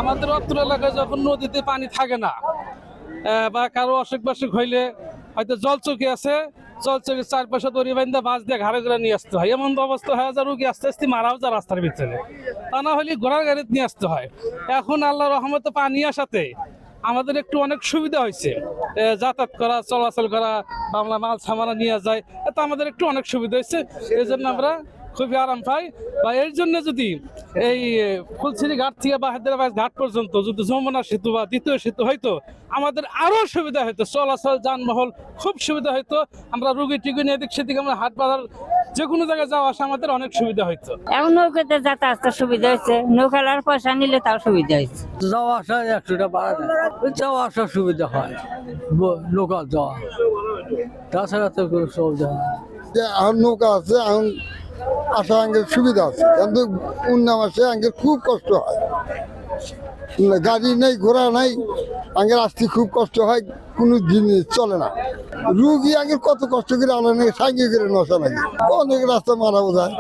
আমাদের অত্র এলাকায় যখন নদীতে পানি থাকে না বা কারো অসুখ বাসুখ হইলে হয়তো জলচৌকি আছে, জলচৌকির চারপাশে দড়ি বান্ধা বাঁশ দিয়ে ঘাড়ে ঘুরে নিয়ে আসতে হয়। এমন তো অবস্থা হয় যে রুগী আস্তে আস্তে মারাও যায় রাস্তার ভিতরে, তা না হলে ঘোড়ার গাড়িতে নিয়ে আসতে হয়। এখন আল্লাহ রহমতে পানি আসাতে আমাদের একটু অনেক সুবিধা হয়েছে, যাতায়াত করা, চলাচল করা, বাংলা মাল সামানা নিয়ে যায়, এতে আমাদের একটু অনেক সুবিধা হয়েছে। এই জন্য আমরা খুবই আরাম পাই। বা এর জন্য যদি এই ফুলছিরি ঘাট থেকে বা হায়দ্রাবাদ ঘাট পর্যন্ত যদি যমুনা সেতু বা দ্বিতীয় সেতু হয়তো আমাদের আরো সুবিধা হতো, চলাচল যানবাহন খুব সুবিধা হতো। আমরা রুগী টুগি নিয়ে এদিক সেদিকে আমরা হাট বাজার যে কোনো জায়গায় যাওয়া আসা আমাদের অনেক সুবিধা হতো। এখন নৌকাতে যাতায়াতের সুবিধা হয়েছে, নৌকালার পয়সা নিলে তাও সুবিধা হয়েছে। যাওয়া আসা 100টা বাড়া যাওয়া আসার সুবিধা হয়, লোকাল যাওয়া, তাছাড়া তো কোনো সুবিধা হয় না। যে এখন নৌকা আছে, এখন আসা আঙ্গের সুবিধা আছে, কিন্তু উন্নাম আসে আঙ্গের খুব কষ্ট হয়। গাড়ি নেই, ঘোড়া নাই, আঙ্গের আসতে খুব কষ্ট হয়, কোনো জিনিস চলে না। রুগী আঙ্গের কত কষ্ট করে আনা নেই, সাইকেল করে নশা লাগে, অনেক রাস্তা মারা বোঝায়।